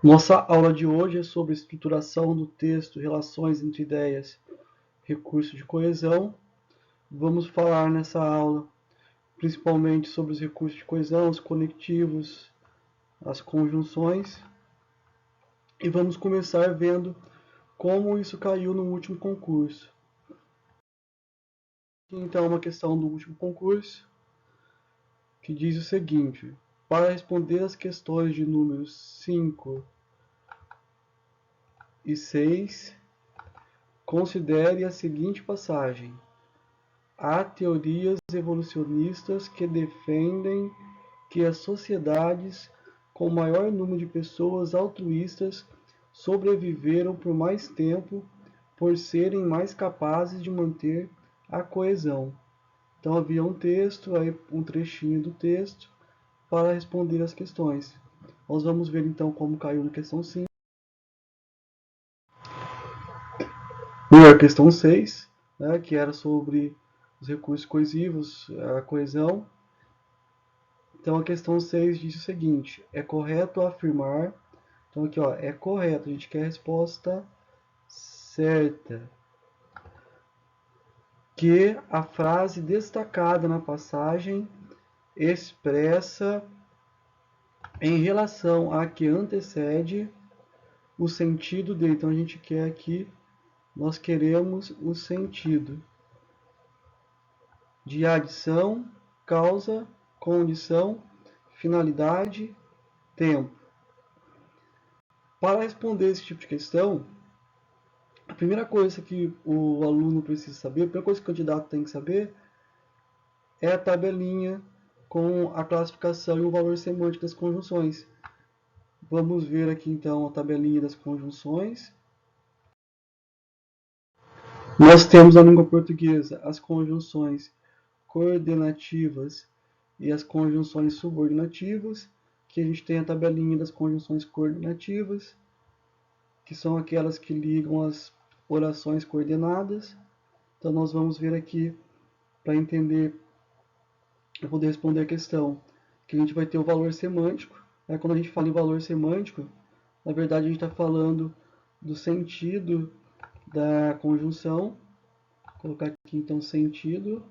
Nossa aula de hoje é sobre estruturação do texto, relações entre ideias, recursos de coesão. Vamos falar nessa aula principalmente sobre os recursos de coesão, os conectivos, as conjunções. E vamos começar vendo como isso caiu no último concurso. Então, uma questão do último concurso que diz o seguinte: para responder as questões de números 5 e 6, considere a seguinte passagem. Há teorias evolucionistas que defendem que as sociedades com maior número de pessoas altruístas sobreviveram por mais tempo por serem mais capazes de manter a coesão. Então havia um texto, aí um trechinho do texto para responder as questões. Nós vamos ver então como caiu na questão 5. E a questão 6, né, que era sobre os recursos coesivos, a coesão. Então a questão 6 diz o seguinte: é correto afirmar. Então aqui, ó, é correto, a gente quer a resposta certa. Que a frase destacada na passagem expressa em relação a que antecede o sentido dele. Então a gente quer aqui, nós queremos o sentido de adição, causa, condição, finalidade, tempo. Para responder esse tipo de questão, a primeira coisa que o aluno precisa saber, a primeira coisa que o candidato tem que saber é a tabelinha com a classificação e o valor semântico das conjunções. Vamos ver aqui então a tabelinha das conjunções. Nós temos na língua portuguesa as conjunções coordenativas e as conjunções subordinativas, que a gente tem a tabelinha das conjunções coordenativas, que são aquelas que ligam as orações coordenadas. Então nós vamos ver aqui, para entender, para poder responder a questão, que a gente vai ter o valor semântico. Quando a gente fala em valor semântico, na verdade a gente está falando do sentido da conjunção. Vou colocar aqui então sentido.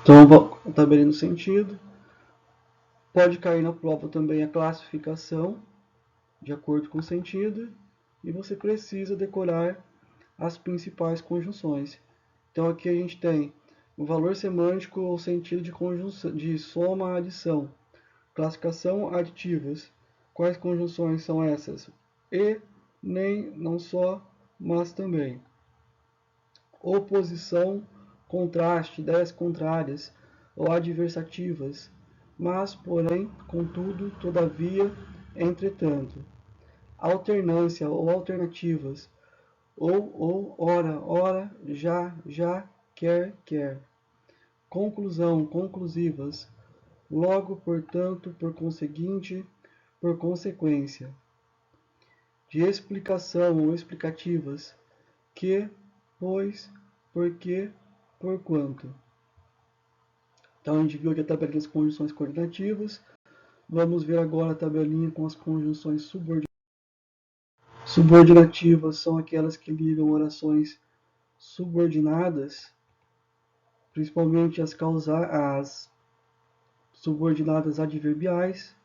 Então, a tabelinha do sentido. Pode cair na prova também a classificação, de acordo com o sentido, e você precisa decorar as principais conjunções. Então aqui a gente tem o valor semântico ou sentido de conjunção, de soma, adição. Classificação, aditivas. Quais conjunções são essas? E, nem, não só, mas também. Oposição, contraste, ideias contrárias ou adversativas, mas, porém, contudo, todavia, entretanto. Alternância ou alternativas, ou, ora, já, quer. Conclusão, conclusivas, logo, portanto, por conseguinte, por consequência. De explicação ou explicativas, que, pois, porque, porquanto. Então a gente viu aqui a tabelinha das conjunções coordenativas. Vamos ver agora a tabelinha com as conjunções subordinativas. Subordinativas são aquelas que ligam orações subordinadas, principalmente as subordinadas adverbiais,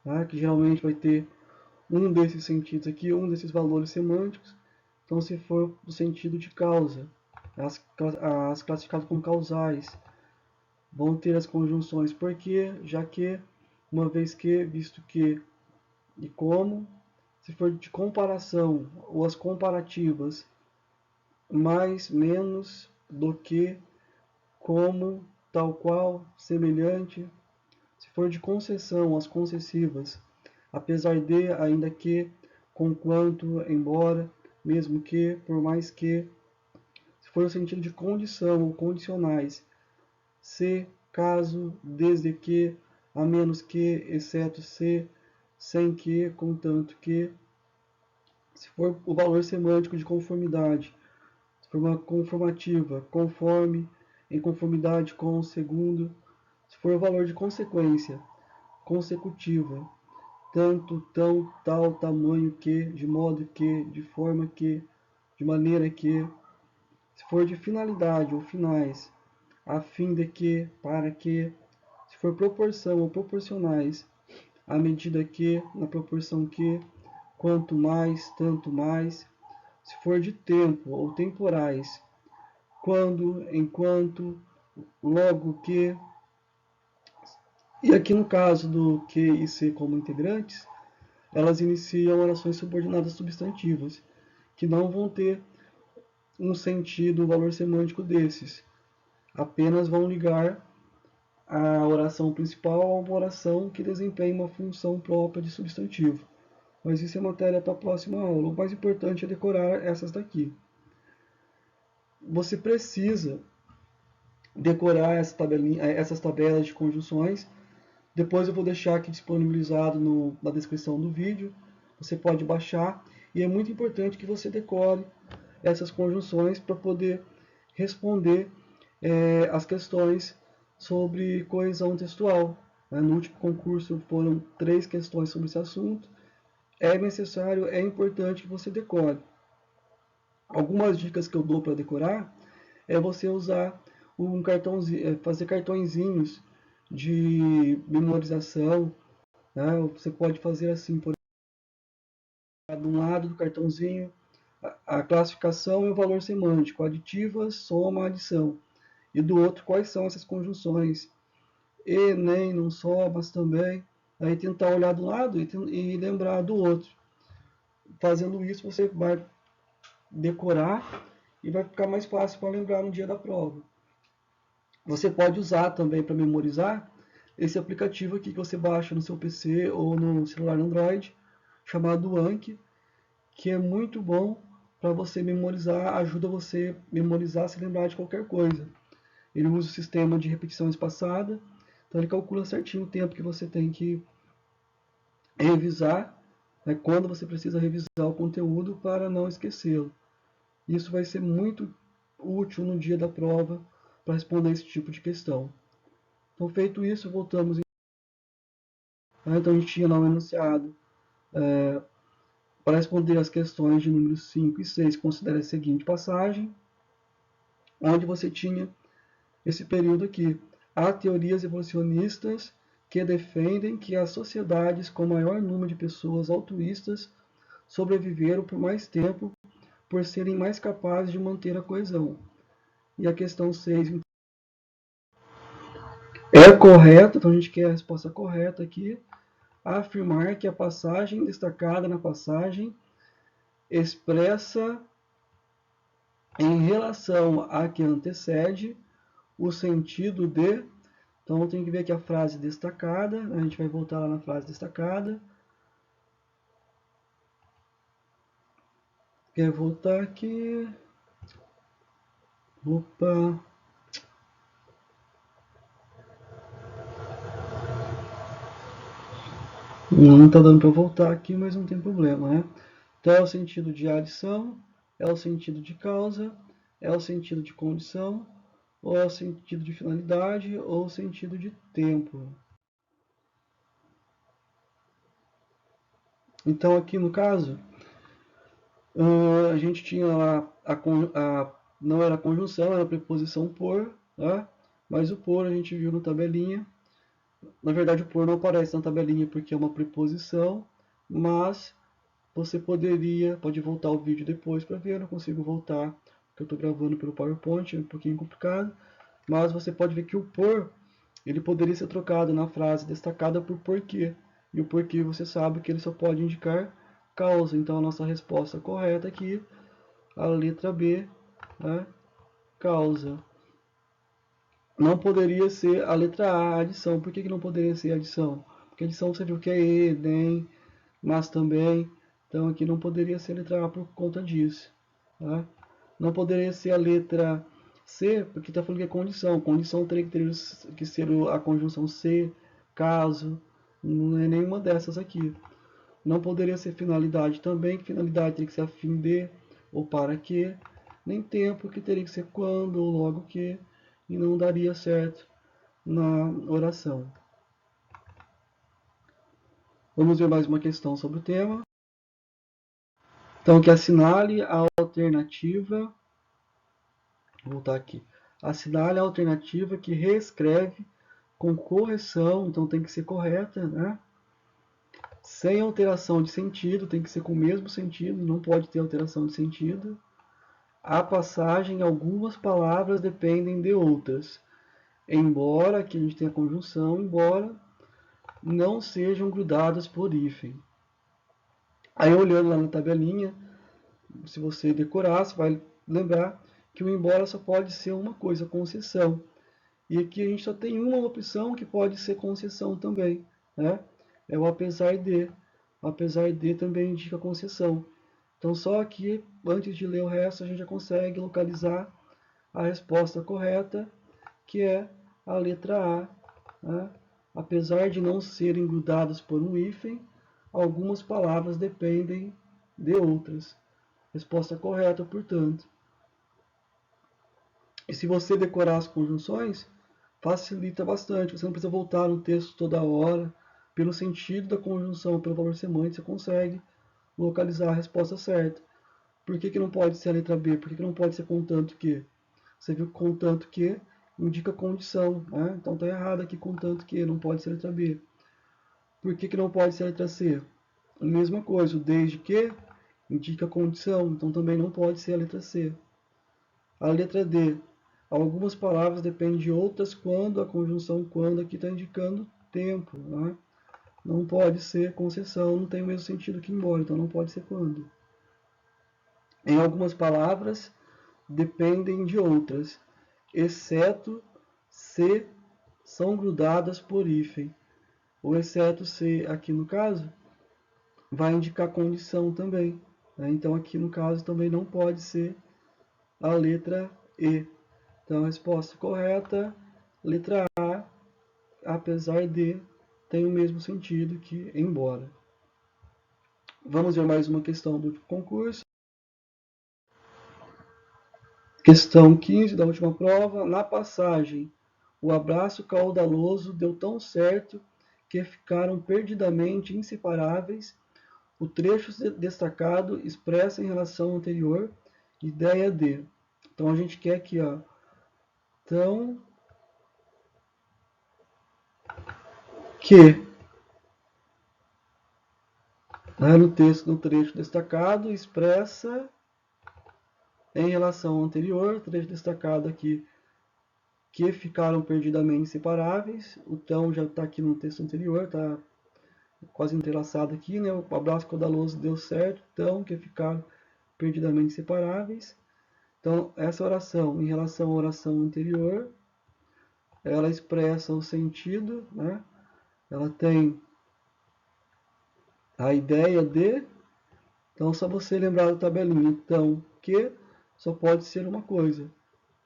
tá? Que geralmente vai ter um desses sentidos aqui, um desses valores semânticos. Então, se for do sentido de causa, as classificadas como causais vão ter as conjunções porque, já que, uma vez que, visto que e como. Se for de comparação ou as comparativas, mais, menos, do que, como, tal qual, semelhante. Se for de concessão, as concessivas, apesar de, ainda que, conquanto, embora, mesmo que, por mais que. Se for no sentido de condição ou condicionais, se, caso, desde que, a menos que, exceto se, sem que, contanto que. Se for o valor semântico de conformidade, se for uma conformativa, conforme, em conformidade com o segundo. Se for o valor de consequência, consecutiva, tanto, tão, tal, tamanho que, de modo que, de forma que, de maneira que. Se for de finalidade ou finais, a fim de que, para que. Se for proporção ou proporcionais, à medida que, na proporção que, quanto mais, tanto mais. Se for de tempo ou temporais, quando, enquanto, logo que. E aqui no caso do que e se como integrantes, elas iniciam orações subordinadas substantivas, que não vão ter um sentido, um valor semântico desses. Apenas vão ligar a oração principal a uma oração que desempenha uma função própria de substantivo. Mas isso é matéria para a próxima aula. O mais importante é decorar essas daqui. Você precisa decorar essas tabelas de conjunções. Depois eu vou deixar aqui disponibilizado na descrição do vídeo. Você pode baixar. E é muito importante que você decore essas conjunções para poder responder as questões sobre coesão textual. No último concurso foram 3 questões sobre esse assunto. É necessário, é importante que você decore. Algumas dicas que eu dou para decorar é você usar um cartãozinho, fazer cartõezinhos de memorização. Né? Você pode fazer assim, por exemplo, de um lado do cartãozinho a classificação e o valor semântico, aditivas, soma, adição. E do outro, quais são essas conjunções? E, nem, não só, mas também. Aí tentar olhar do lado e lembrar do outro. Fazendo isso, você vai decorar e vai ficar mais fácil para lembrar no dia da prova. Você pode usar também para memorizar esse aplicativo aqui que você baixa no seu PC ou no celular Android, chamado Anki, que é muito bom para você memorizar, ajuda você a memorizar, se lembrar de qualquer coisa. Ele usa o sistema de repetição espaçada, então ele calcula certinho o tempo que você tem que revisar, né, quando você precisa revisar o conteúdo para não esquecê-lo. Isso vai ser muito útil no dia da prova para responder esse tipo de questão. Então, feito isso, voltamos. Então, a gente tinha lá um enunciado. Para responder as questões de números 5 e 6, considere a seguinte passagem, onde você tinha esse período aqui. Há teorias evolucionistas que defendem que as sociedades com maior número de pessoas altruístas sobreviveram por mais tempo por serem mais capazes de manter a coesão. E a questão 6 é correto, então a gente quer a resposta correta aqui, afirmar que a passagem destacada na passagem expressa em relação à que antecede o sentido de. Então tem que ver aqui a frase destacada, a gente vai voltar lá na frase destacada. Quer voltar aqui? Opa! Não está dando para voltar aqui, mas não tem problema, né? Então é o sentido de adição, é o sentido de causa, é o sentido de condição, ou é o sentido de finalidade, ou o sentido de tempo. Então aqui no caso, a gente tinha lá não era conjunção, era a preposição por, tá? Mas o por a gente viu na tabelinha. Na verdade o por não aparece na tabelinha porque é uma preposição, mas você pode voltar o vídeo depois para ver, eu não consigo voltar, porque eu estou gravando pelo PowerPoint, é um pouquinho complicado, mas você pode ver que o por, ele poderia ser trocado na frase destacada por porquê, e o porquê você sabe que ele só pode indicar causa, então a nossa resposta correta aqui, a letra B, né, causa. Não poderia ser a letra A, a adição. Por que não poderia ser a adição? Porque a adição você viu que é E, nem, mas também. Então aqui não poderia ser a letra A por conta disso. Tá? Não poderia ser a letra C, porque está falando que é condição. Condição teria que ser a conjunção C, caso. Não é nenhuma dessas aqui. Não poderia ser finalidade também, que finalidade teria que ser a fim de ou para que, nem tempo, que teria que ser quando ou logo que, e não daria certo na oração. Vamos ver mais uma questão sobre o tema. Então, que assinale a alternativa, vou voltar aqui, assinale a alternativa que reescreve com correção, então tem que ser correta, né? Sem alteração de sentido, tem que ser com o mesmo sentido, não pode ter alteração de sentido. A passagem, algumas palavras dependem de outras. Embora, aqui a gente tenha a conjunção, embora não sejam grudadas por hífen. Aí olhando lá na tabelinha, se você decorar, você vai lembrar que o embora só pode ser uma coisa, concessão. E aqui a gente só tem uma opção que pode ser concessão também, né? É o apesar de. O apesar de também indica concessão. Então só aqui, antes de ler o resto, a gente já consegue localizar a resposta correta, que é a letra A. Né? Apesar de não serem grudadas por um hífen, algumas palavras dependem de outras. Resposta correta, portanto. E se você decorar as conjunções, facilita bastante. Você não precisa voltar no texto toda hora. Pelo sentido da conjunção, pelo valor semântico, você consegue localizar a resposta certa. Por que não pode ser a letra B? Por que não pode ser contanto que? Você viu que contanto que indica condição. Né? Então está errado aqui contanto que, não pode ser a letra B. Por que não pode ser a letra C? A mesma coisa, o desde que indica condição, então também não pode ser a letra C. A letra D. Algumas palavras dependem de outras quando a conjunção quando aqui está indicando tempo. Né? Não pode ser concessão, não tem o mesmo sentido que embora, então não pode ser quando. Em algumas palavras dependem de outras, exceto se são grudadas por hífen. O exceto se aqui no caso vai indicar condição também. Né? Então aqui no caso também não pode ser a letra E. Então a resposta correta, letra A, apesar de, tem o mesmo sentido que embora. Vamos ver mais uma questão do concurso. Questão 15 da última prova. Na passagem, o abraço caudaloso deu tão certo que ficaram perdidamente inseparáveis. O trecho destacado expressa em relação anterior ideia de. Então a gente quer aqui, ó, tão que, né, no texto do trecho destacado expressa em relação ao anterior, trecho destacado aqui, que ficaram perdidamente inseparáveis. O tão já está aqui no texto anterior, está quase entrelaçado aqui, né? O abraço caudaloso deu certo, tão que ficaram perdidamente inseparáveis. Então, essa oração, em relação à oração anterior, ela expressa o sentido, né? Ela tem a ideia de. Então, só você lembrar da tabelinha. Então, que só pode ser uma coisa.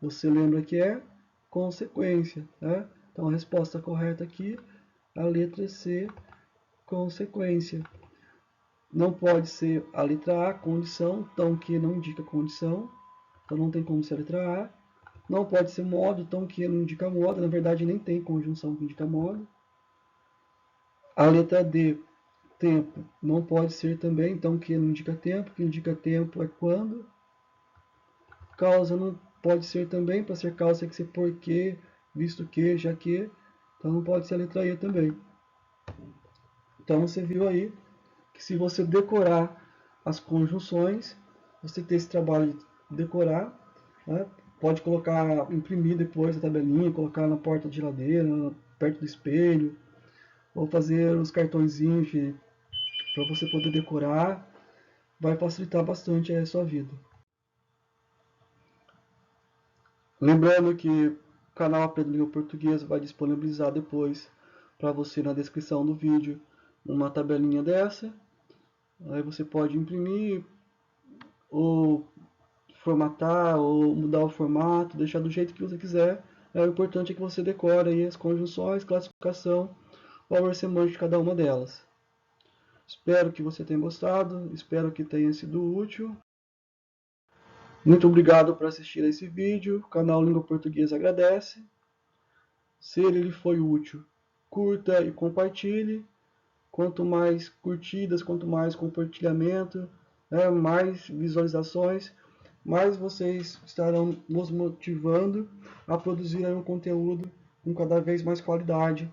Você lembra que é consequência, né? Então, a resposta correta aqui, a letra C, consequência. Não pode ser a letra A, condição, então que não indica condição. Então, não tem como ser a letra A. Não pode ser modo, então que não indica modo. Na verdade, nem tem conjunção que indica modo. A letra D, tempo, não pode ser também, então que não indica tempo. Que indica tempo é quando. Causa não pode ser também, para ser causa tem que ser porque, visto que, já que. Então não pode ser a letra E também. Então você viu aí que se você decorar as conjunções, você tem esse trabalho de decorar, né? Pode colocar, imprimir depois a tabelinha, colocar na porta de geladeira, perto do espelho, ou fazer os cartõezinhos para você poder decorar. Vai facilitar bastante a sua vida. Lembrando que o canal Aprenda Língua Portuguesa vai disponibilizar depois para você na descrição do vídeo uma tabelinha dessa. Aí você pode imprimir ou formatar ou mudar o formato, deixar do jeito que você quiser. O importante é que você decore aí as conjunções, classificação, valor semântico de cada uma delas. Espero que você tenha gostado, espero que tenha sido útil. Muito obrigado por assistir a esse vídeo, o canal Língua Portuguesa agradece. Se ele lhe foi útil, curta e compartilhe. Quanto mais curtidas, quanto mais compartilhamento, né, mais visualizações, mais vocês estarão nos motivando a produzir um conteúdo com cada vez mais qualidade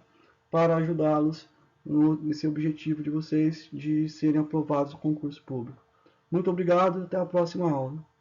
para ajudá-los nesse objetivo de vocês de serem aprovados no concurso público. Muito obrigado, até a próxima aula.